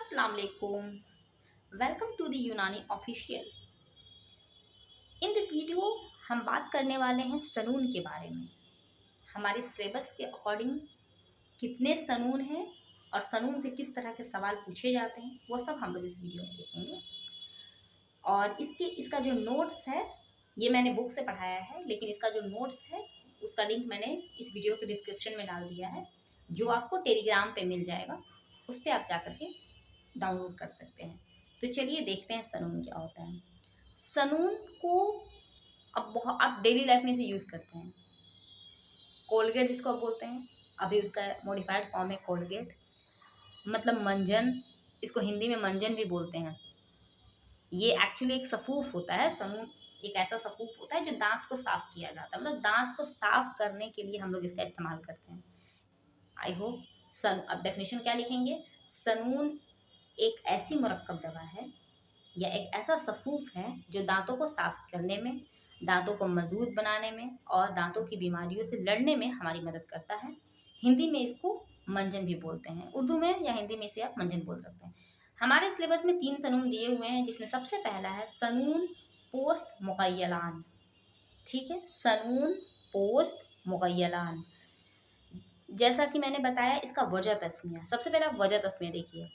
Assalamu alaikum. Welcome to the यूनानी official. In this video हम बात करने वाले हैं सनून के बारे में. हमारे सिलेबस के अकॉर्डिंग कितने सनून हैं और सनून से किस तरह के सवाल पूछे जाते हैं वो सब हम लोग इस वीडियो में देखेंगे. और इसका जो नोट्स है ये मैंने बुक से पढ़ाया है, लेकिन इसका जो नोट्स है उसका लिंक मैंने इस वीडियो के डिस्क्रिप्शन में डाल दिया है, जो आपको टेलीग्राम पे मिल जाएगा. उस पर आप जा कर के डाउनलोड कर सकते हैं. तो चलिए देखते हैं सनून क्या होता है. सनून को आप डेली लाइफ में इसे यूज़ करते हैं. कोलगेट जिसको आप बोलते हैं, अभी उसका मॉडिफाइड फॉर्म है कोलगेट, मतलब मंजन. इसको हिंदी में मंजन भी बोलते हैं. ये एक्चुअली एक सफूफ होता है. सनून एक ऐसा सफूफ होता है जो दांत को साफ किया जाता है, मतलब दांत को साफ करने के लिए हम लोग इसका इस्तेमाल करते हैं. आई होप अब डेफिनेशन क्या लिखेंगे. सनून एक ऐसी मुरक्कब दवा है या एक ऐसा सफूफ है जो दांतों को साफ करने में, दांतों को मजबूत बनाने में और दांतों की बीमारियों से लड़ने में हमारी मदद करता है. हिंदी में इसको मंजन भी बोलते हैं. उर्दू में या हिंदी में इसे आप मंजन बोल सकते हैं. हमारे सिलेबस में 3 सनून दिए हुए हैं, जिसमें सबसे पहला है सनून पोस्ट मुगय्यलान. ठीक है, सनून पोस्ट मुगय्यलान. जैसा कि मैंने बताया, इसका वजह तस्मिया. सबसे पहले आप वजह तस्मिया देखिए.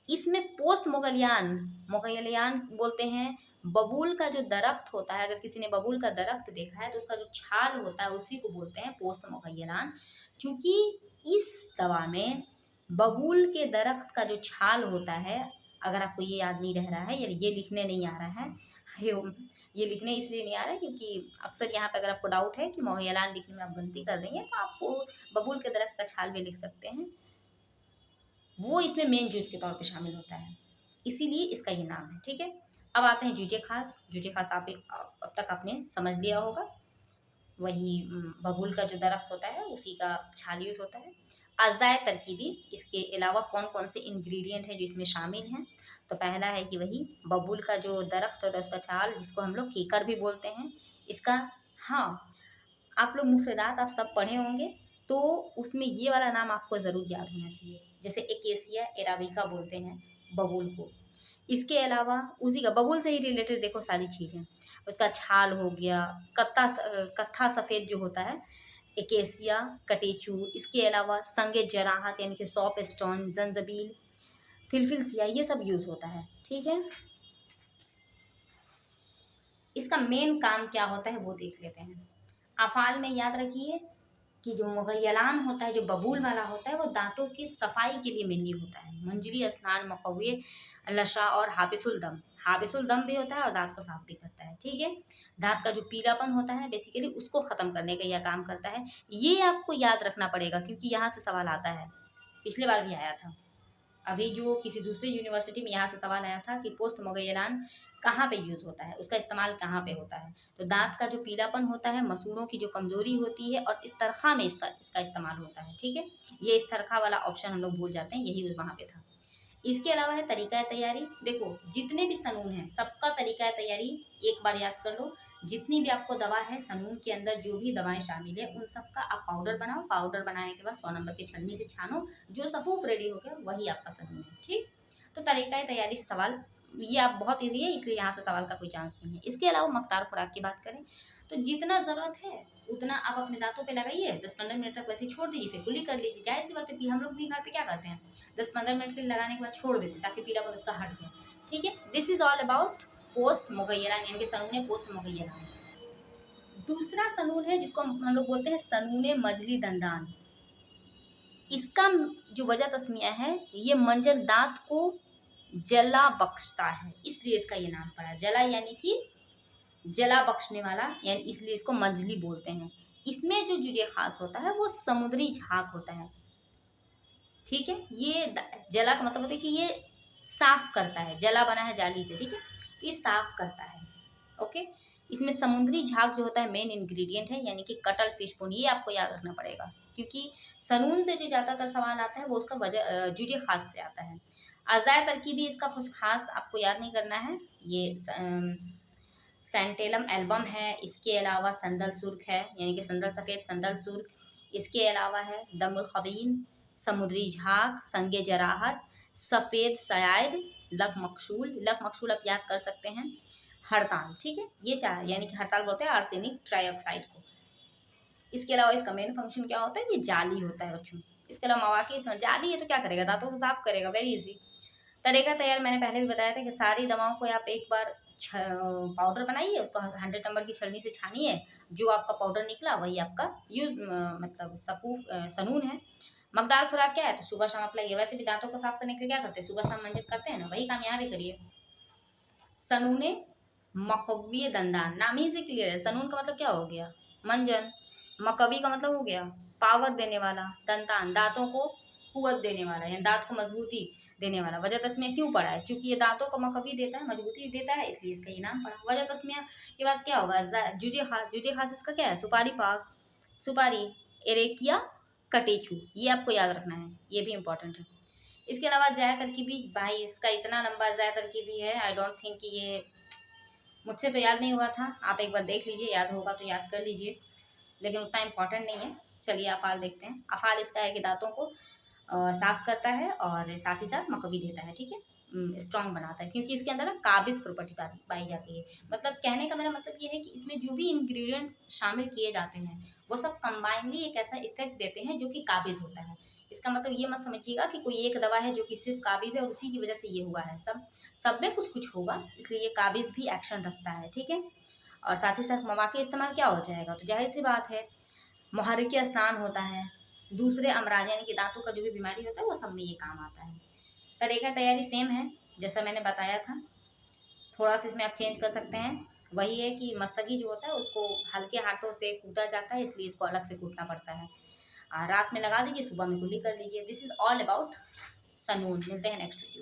इसमें पोस्ट मुगय्यलान बोलते हैं. बबूल का जो दरख्त होता है, अगर किसी ने बबूल का दरख्त देखा है तो उसका जो छाल होता है उसी को बोलते हैं पोस्ट मुगय्यलान. क्योंकि इस दवा में बबूल के दरख्त का जो छाल होता है, अगर आपको ये याद नहीं रह रहा है या ये लिखने नहीं आ रहा है, ये लिखने इसलिए नहीं आ रहा है क्योंकि अक्सर यहाँ पे अगर आपको डाउट है कि मुगय्यलान लिखने में आप गलती कर देंगे तो आप बबूल के दरख्त का छाल भी लिख सकते हैं. वो इसमें मेन जूस के तौर पे शामिल होता है, इसीलिए इसका ये नाम है. ठीक है, अब आते हैं जूजे खास. जूजे खास आप अब तक आपने समझ लिया होगा. वही बबूल का जो दरख्त होता है उसी का छाल यूज़ होता है. अज़ाए तरकीबी, इसके अलावा कौन कौन से इंग्रेडिएंट हैं जो इसमें शामिल हैं. तो पहला है कि वही बबूल का जो दरख्त होता है उसका छाल, जिसको हम लोग केकर भी बोलते हैं. इसका, हाँ, आप लोग मुफरदात आप सब पढ़े होंगे, तो उसमें ये वाला नाम आपको ज़रूर याद होना चाहिए. जैसे एकेसिया एराबिका बोलते हैं बबूल को. इसके अलावा उसी का बबूल से ही रिलेटेड देखो सारी चीज़ें. उसका छाल हो गया, कत्था सफ़ेद जो होता है एकेसिया, कटेचू. इसके अलावा संगे जराहत यानी कि shop stone, Zanjabeel, fulfil Siya, ये सब यूज़ होता है. ठीक है, इसका मेन काम क्या होता है वो देख लेते हैं. अफ़ाल में याद रखिए कि जो मुगय्यलान होता है, जो बबूल वाला होता है, वो दांतों की सफाई के लिए मेनली होता है. मंजरी, अस्नान, मकव्वे, लशा और हाबिसुल दम. हाबिसुल दम भी होता है और दांत को साफ भी करता है. ठीक है, दांत का जो पीलापन होता है बेसिकली उसको ख़त्म करने का यह काम करता है. ये आपको याद रखना पड़ेगा क्योंकि यहाँ से सवाल आता है. पिछले बार भी आया था. अभी जो किसी दूसरे यूनिवर्सिटी में यहाँ से सवाल आया था कि पोस्ट मुगय्यलान कहाँ पे यूज़ होता है, उसका इस्तेमाल कहाँ पे होता है. तो दांत का जो पीलापन होता है, मसूड़ों की जो कमज़ोरी होती है, और इस तरखा में इसका इस्तेमाल होता है. ठीक है, ये इस तरखा वाला ऑप्शन हम लोग भूल जाते हैं, यही वहाँ पे था. इसके अलावा है तरीक़ा तैयारी. देखो जितने भी सनून हैं सबका तरीक़ा तैयारी एक बार याद कर लो. जितनी भी आपको दवा है सनून के अंदर, जो भी दवाएं शामिल है उन सब का आप पाउडर बनाओ. पाउडर बनाने के बाद 100 नंबर की छन्नी से छानो. जो सफूफ रेडी हो गया वही आपका सनून है. ठीक, तो तरीक़ा तैयारी से सवाल ये आप बहुत ईजी है, इसलिए यहाँ से सवाल का कोई चांस नहीं है. इसके अलावा मकदार खुराक की बात करें तो जितना ज़रूरत है उतना आप अपने दांतों पे लगाइए. 10-15 मिनट तक वैसे ही छोड़ दीजिए, फिर कुली कर लीजिए. जाहिर सी बात है, हम लोग भी घर पे क्या करते हैं, 10-15 मिनट के लिए लगाने के बाद छोड़ देते हैं ताकि पीलापन उसका हट जाए. ठीक है, this is all about post मुगय्यलान यानी कि सनून पोस्ट मुगय्यलान. दूसरा सनून है जिसको हम लोग बोलते हैं सनून मजली दंदान. इसका जो वजह तस्मिया है, ये मंजन दांत को जला बख्शता है, इसलिए इसका ये नाम पड़ा. जला यानी कि जला बख्शने वाला, यानी इसलिए इसको मंजली बोलते हैं. इसमें जो जुजे खास होता है वो समुद्री झाग होता है. ठीक है, ये जला का मतलब होता है कि ये साफ करता है. जला बना है जाली से. ठीक है, तो ये साफ करता है. ओके, इसमें समुद्री झाग जो होता है मेन इंग्रेडिएंट है, यानी कि कटल फिश बोन. ये आपको याद रखना पड़ेगा क्योंकि सनून से जो ज़्यादातर सवाल आता है वो उसका वजह जुजे खास से आता है. अज़ाए तरकीबी इसका कुछ खास आपको याद नहीं करना है. ये सेंटेलम एल्बम है. इसके अलावा संदल सुर्ख है, यानी कि संदल सफ़ेद, संदल सुर्ख. इसके अलावा है दमुल खबीन, समुद्री झाग, संगे जराहत, सफ़ेद शयाद, लक मकसूल आप याद कर सकते हैं, हड़ताल, ठीक है, ये चार यानी कि हड़ताल बोलते हैं आर्सेनिक ट्राइऑक्साइड को। इसके अलावा इसका मेन फंक्शन क्या होता है, ये जाली होता है बच्चों। इसके अलावा मवाके जाली है तो क्या करेगा, दांतों को साफ करेगा, वेरी इजी। तरीका तैयार मैंने पहले भी बताया था कि सारी दवाओं को आप एक बार पाउडर बनाइए, उसको 100 नंबर की छलनी से छानिए, जो आपका पाउडर निकला वही आपका मतलब सनून है। मकदार खुराक क्या है, तो सुबह शाम आप लगाइए। वैसे भी दांतों को साफ करने के लिए क्या करते हैं, सुबह शाम मंजन करते हैं ना, वही काम यहाँ भी करिए। सनूने मकवी दंदान, नाम ही से क्लियर है। सनून का मतलब क्या हो गया, मंजन। मकवी का मतलब हो गया पावर देने वाला, दंतान दांतों को कुवत देने वाला, यानी दांत को मजबूती देने वाला। वजह तस्मिया क्यों पड़ा है, क्योंकि ये दांतों को मकवी देता है, मजबूती देता है, इसलिए इसका ये नाम पड़ा। वजह तस्मिया के बाद क्या होगा, जुजे खास इसका क्या है, सुपारी पाक, सुपारी, एरेकिया, कटेचू, ये आपको याद रखना है, ये भी इंपॉर्टेंट है। इसके अलावा जाय तरकीबी, भाई इसका इतना लंबा जाय तरकीबी है, आई डोंट थिंक कि ये मुझसे तो याद नहीं हुआ था, आप एक बार देख लीजिए, याद होगा तो याद कर लीजिए, लेकिन उतना इम्पॉर्टेंट नहीं है। चलिए अफाल देखते हैं। अफाल इसका है कि दांतों को साफ करता है और साथ ही साथ मकवी देता है, ठीक है, स्ट्रांग बनाता है, क्योंकि इसके अंदर ना काबिज प्रॉपर्टी पाई जाती है। मतलब कहने का मेरा मतलब ये है कि इसमें जो भी इंग्रेडिएंट शामिल किए जाते हैं वो सब कंबाइनली एक ऐसा इफेक्ट देते हैं जो कि काबिज होता है। इसका मतलब ये मत समझिएगा कि कोई एक दवा है जो कि सिर्फ काबिज है और उसी की वजह से ये हुआ है, सब में कुछ कुछ होगा, इसलिए ये काबिज भी एक्शन रखता है, ठीक है। और साथ ही साथ मवाके इस्तेमाल क्या हो जाएगा, तो जाहिर सी बात है मुहर्रिक स्नान होता है, दूसरे अमराज यानी कि दांतों का जो भी बीमारी होता है वो सब में ये काम आता है। तरीका तैयारी सेम है जैसा मैंने बताया था, थोड़ा सा इसमें आप चेंज कर सकते हैं। वही है कि मस्तकी जो होता है उसको हल्के हाथों से कूटा जाता है, इसलिए इसको अलग से कूटना पड़ता है। रात में लगा दीजिए, सुबह में कुल्ली कर लीजिए। दिस इज ऑल अबाउट सनून। मिलते हैं नेक्स्ट वीडियो।